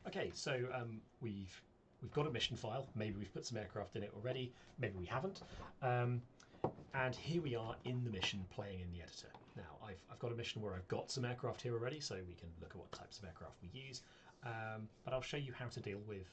Okay, so we've got a mission file. Maybe we've put some aircraft in it already. Maybe we haven't. And here we are in the mission playing in the editor. Now I've got a mission where I've got some aircraft here already, so we can look at what types of aircraft we use. But I'll show you how to deal with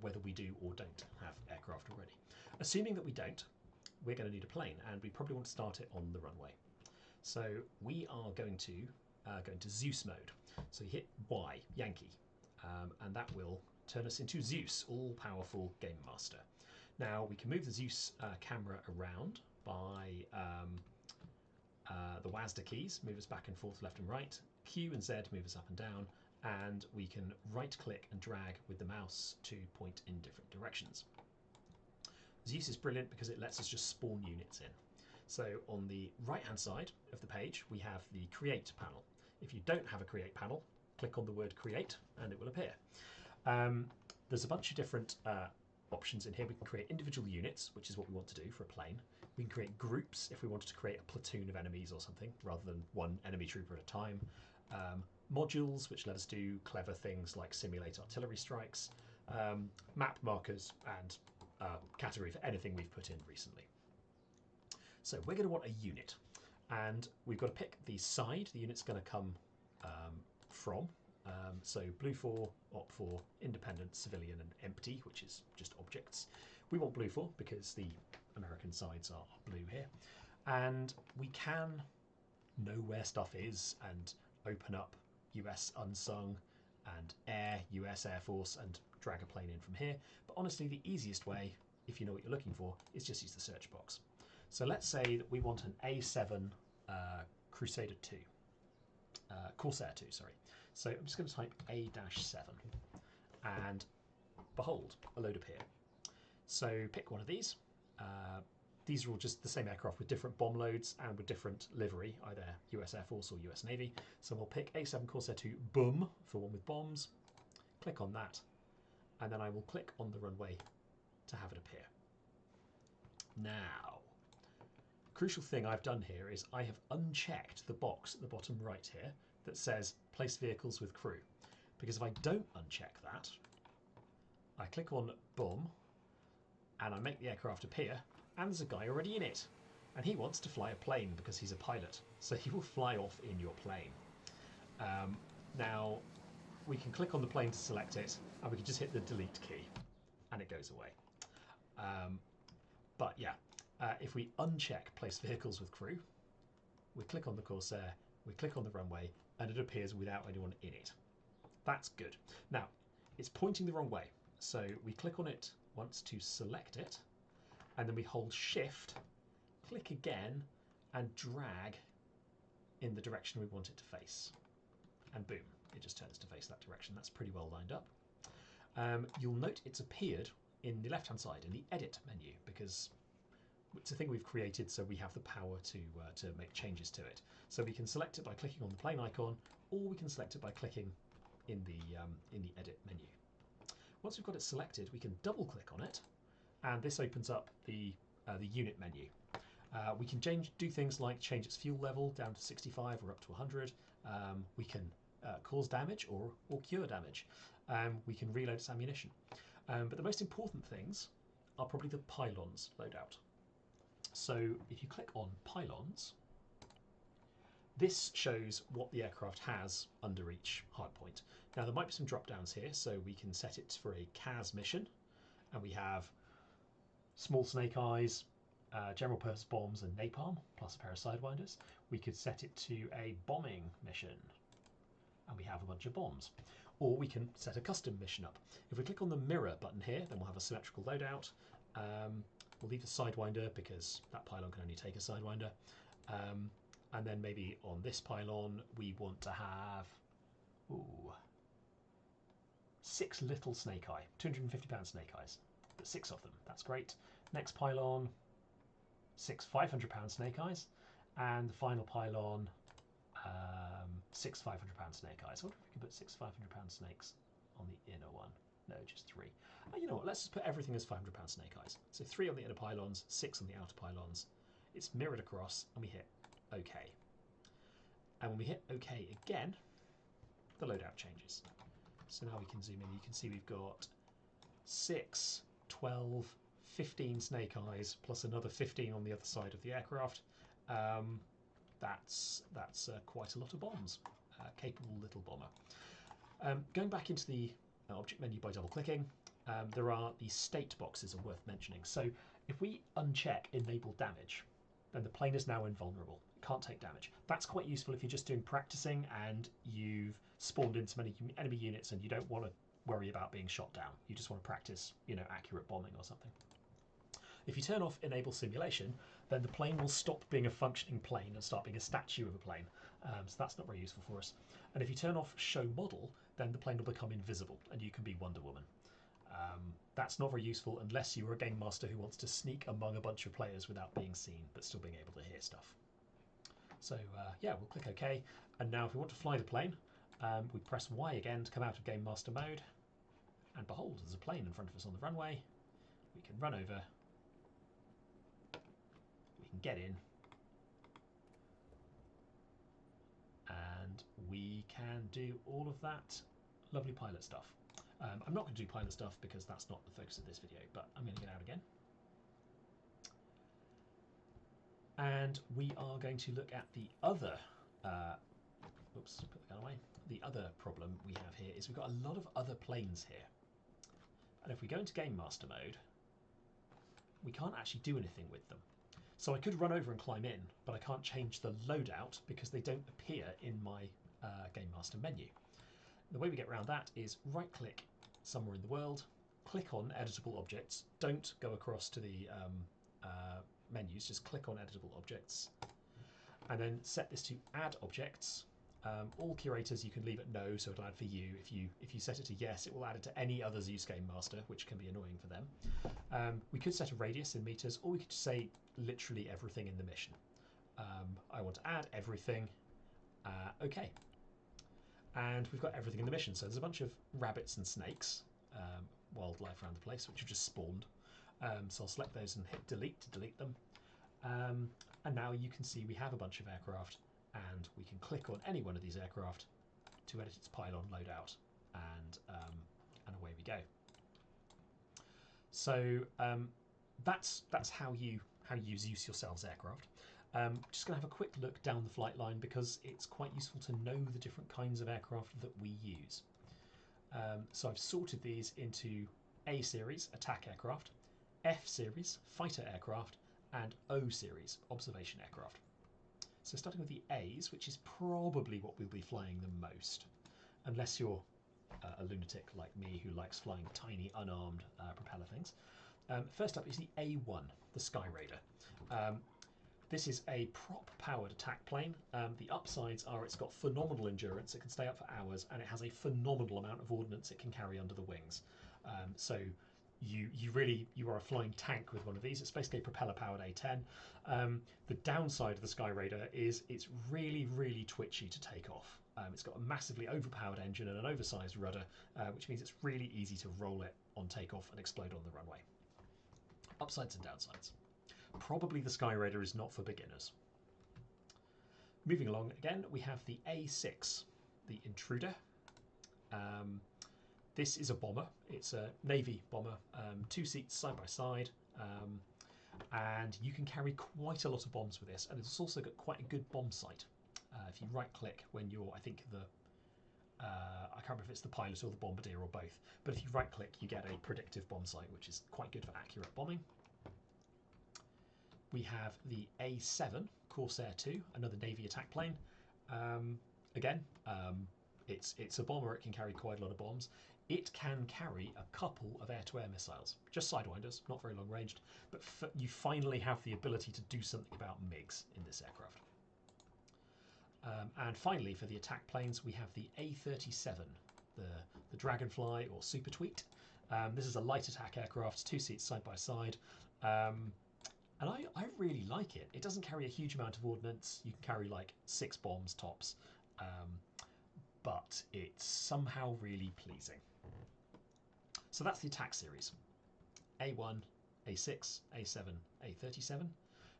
whether we do or don't have aircraft already. Assuming that we don't, we're going to need a plane, and we probably want to start it on the runway. So we are going to go into Zeus mode. So you hit Y, Yankee, and that will turn us into Zeus, all-powerful game master. Now we can move the Zeus camera around by the WASD keys, move us back and forth, left and right. Q and Z move us up and down, and we can right-click and drag with the mouse to point in different directions. Zeus is brilliant because it lets us just spawn units in. So on the right-hand side of the page, we have the Create panel. If you don't have a Create panel, click on the word Create and it will appear. There's a bunch of different options in here. We can create individual units, which is what we want to do for a plane. We can create groups if we wanted to create a platoon of enemies or something, rather than one enemy trooper at a time. Modules, which let us do clever things like simulate artillery strikes. Map markers, and category for anything we've put in recently. So we're going to want a unit, and we've got to pick the side the unit's going to come from. So blue 4, op 4, independent, civilian, and empty, which is just objects. We want blue 4 because the American sides are blue here. And we can know where stuff is and open up US Unsung and Air, US Air Force, and drag a plane in from here. But honestly, the easiest way, if you know what you're looking for, is just use the search box. So let's say that we want an A7 Crusader 2. Corsair 2, sorry. So I'm just going to type A-7 and behold, a load appear. So pick one of these. These are all just the same aircraft with different bomb loads and with different livery, either US Air Force or US Navy. So we'll pick A7 Corsair 2 Boom for one with bombs. Click on that, and then I will click on the runway to have it appear. Now, crucial thing I've done here is I have unchecked the box at the bottom right here that says place vehicles with crew. Because if I don't uncheck that, I click on boom and I make the aircraft appear, and there's a guy already in it. And he wants to fly a plane because he's a pilot. So he will fly off in your plane. Now, we can click on the plane to select it, and we can just hit the delete key and it goes away. But yeah, if we uncheck place vehicles with crew, we click on the Corsair, we click on the runway, and it appears without anyone in it. That's good. Now, it's pointing the wrong way. So we click on it once to select it, and then we hold shift, click again, and drag in the direction we want it to face. And boom, it just turns to face that direction. That's pretty well lined up. You'll note it's appeared in the left-hand side in the edit menu, because it's a thing we've created so we have the power to make changes to it. So we can select it by clicking on the plane icon, or we can select it by clicking in the edit menu. Once we've got it selected, we can double click on it, and this opens up the unit menu. We can do things like change its fuel level down to 65 or up to 100. We can cause damage or cure damage. We can reload its ammunition. But the most important things are probably the pylons loadout. So if you click on pylons, this shows what the aircraft has under each hardpoint. Now there might be some drop downs here, so we can set it for a CAS mission, and we have small snake eyes, general purpose bombs and napalm, plus a pair of sidewinders. We could set it to a bombing mission, and we have a bunch of bombs. Or we can set a custom mission up. If we click on the mirror button here, then we'll have a symmetrical loadout. We'll leave the sidewinder because that pylon can only take a sidewinder. And then maybe on this pylon, we want to have 6 little snake eye, 250-pound snake eyes. But 6 of them, that's great. Next pylon, 6 500-pound snake eyes. And the final pylon, 6 500-pound snake eyes. I wonder if we can put 6 500-pound snakes on the inner one. No, just 3. You know what, let's just put everything as 500-pound snake eyes. So 3 on the inner pylons, 6 on the outer pylons. It's mirrored across, and we hit OK. And when we hit OK again, the loadout changes. So now we can zoom in. You can see we've got 6, 12, 15 snake eyes, plus another 15 on the other side of the aircraft. That's quite a lot of bombs. Capable little bomber. Going back into the object menu by double clicking, there are these state boxes are worth mentioning. So if we uncheck enable damage, then the plane is now invulnerable. It can't take damage. That's quite useful if you're just doing practicing and you've spawned in so many enemy units and you don't want to worry about being shot down. You just want to practice, accurate bombing or something. If you turn off enable simulation, then the plane will stop being a functioning plane and start being a statue of a plane. So that's not very useful for us. And if you turn off show model, then the plane will become invisible and you can be Wonder Woman. That's not very useful unless you're a game master who wants to sneak among a bunch of players without being seen, but still being able to hear stuff. So yeah, we'll click OK. And now if we want to fly the plane, we press Y again to come out of Game Master mode. And behold, there's a plane in front of us on the runway. We can run over. We can get in. And we can do all of that lovely pilot stuff. I'm not going to do pilot stuff because that's not the focus of this video, but I'm going to get out again. And we are going to look at the other, oops, put the gun away. The other problem we have here is we've got a lot of other planes here. And if we go into Game Master mode, we can't actually do anything with them. So I could run over and climb in, but I can't change the loadout because they don't appear in my Game Master menu. The way we get around that is right click somewhere in the world, click on editable objects, don't go across to the menus, just click on editable objects, and then set this to add objects. All curators you can leave at no, so it'll add for you. If you set it to yes, it will add it to any other Zeus Game Master, which can be annoying for them. We could set a radius in meters, or we could just say literally everything in the mission. I want to add everything. Okay. And we've got everything in the mission. So there's a bunch of rabbits and snakes, wildlife around the place, which have just spawned. So I'll select those and hit delete to delete them. And now you can see we have a bunch of aircraft, and we can click on any one of these aircraft to edit its pylon loadout, and away we go. So that's how you use yourselves aircraft. Just going to have a quick look down the flight line because it's quite useful to know the different kinds of aircraft that we use. So I've sorted these into A series, attack aircraft, F series, fighter aircraft, and O series, observation aircraft. So starting with the A's, which is probably what we'll be flying the most, unless you're a lunatic like me who likes flying tiny unarmed propeller things. First up is the A1, the Sky Raider. This is a prop-powered attack plane. The upsides are it's got phenomenal endurance, it can stay up for hours, and it has a phenomenal amount of ordnance it can carry under the wings. So you are a flying tank with one of these. It's basically a propeller-powered A10. The downside of the Sky Raider is it's really, really twitchy to take off. It's got a massively overpowered engine and an oversized rudder, which means it's really easy to roll it on takeoff and explode on the runway. Upsides and downsides. Probably the Sky Raider is not for beginners. Moving along again, we have the A6, the Intruder. This is a bomber. It's a Navy bomber, 2 seats side by side, and you can carry quite a lot of bombs with this, and it's also got quite a good bomb sight. If you right click when you're, I think I can't remember if it's the pilot or the bombardier or both, but if you right click you get a predictive bomb sight, which is quite good for accurate bombing. We have the A7 Corsair 2, another Navy attack plane. Again, it's a bomber, it can carry quite a lot of bombs. It can carry a couple of air-to-air missiles, just sidewinders, not very long ranged, but you finally have the ability to do something about MiGs in this aircraft. And finally, for the attack planes, we have the A37, the Dragonfly or Super Tweet. This is a light attack aircraft, 2 seats side by side. And I really like it. It doesn't carry a huge amount of ordnance. You can carry like 6 bombs tops, but it's somehow really pleasing. So that's the attack series. A1, A6, A7, A37.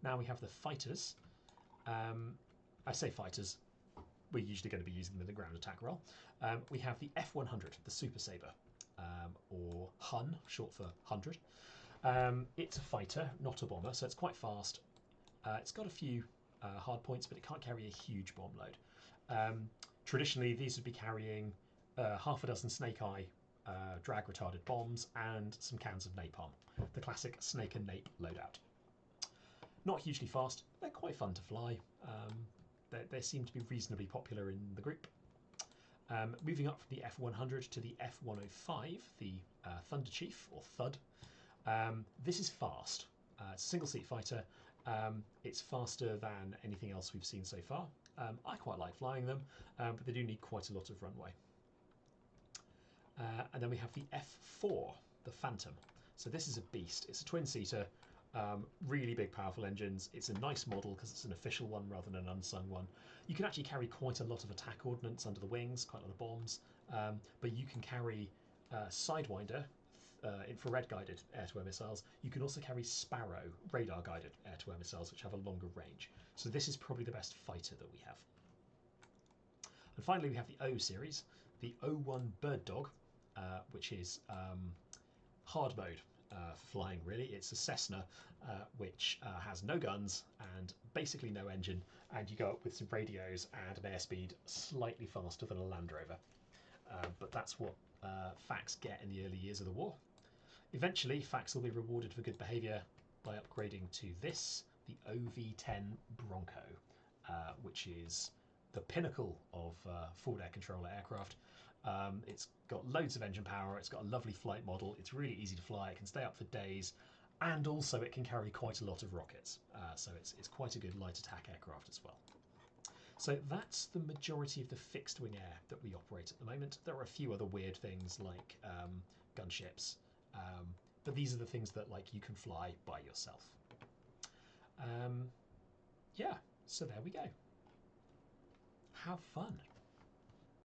Now we have the fighters. I say fighters, we're usually going to be using them in the ground attack role. We have the F-100, the Super Sabre, or Hun, short for 100. It's a fighter, not a bomber, so it's quite fast. It's got a few hard points, but it can't carry a huge bomb load. Traditionally, these would be carrying half a dozen Snake Eye drag retarded bombs and some cans of napalm, the classic snake and nape loadout. Not hugely fast, they're quite fun to fly. They seem to be reasonably popular in the group. Moving up from the F-100 to the F-105, the Thunder Chief, or Thud. This is fast. It's a single seat fighter. It's faster than anything else we've seen so far. I quite like flying them, but they do need quite a lot of runway. And then we have the F4, the Phantom. So this is a beast. It's a twin-seater, really big, powerful engines. It's a nice model because it's an official one rather than an unsung one. You can actually carry quite a lot of attack ordnance under the wings, quite a lot of bombs, but you can carry Sidewinder, infrared-guided air-to-air missiles. You can also carry Sparrow, radar-guided air-to-air missiles, which have a longer range. So this is probably the best fighter that we have. And finally, we have the O series, the O1 Bird Dog, which is hard mode for flying, really. It's a Cessna, which has no guns and basically no engine, and you go up with some radios and an airspeed slightly faster than a Land Rover. But that's what FACs get in the early years of the war. Eventually, FACs will be rewarded for good behaviour by upgrading to this, the OV-10 Bronco, which is the pinnacle of forward air controller aircraft. It's got loads of engine power, it's got a lovely flight model, it's really easy to fly, it can stay up for days, and also it can carry quite a lot of rockets. So it's quite a good light attack aircraft as well. So that's the majority of the fixed wing air that we operate at the moment. There are a few other weird things like gunships, but these are the things that you can fly by yourself. Yeah, so there we go. Have fun.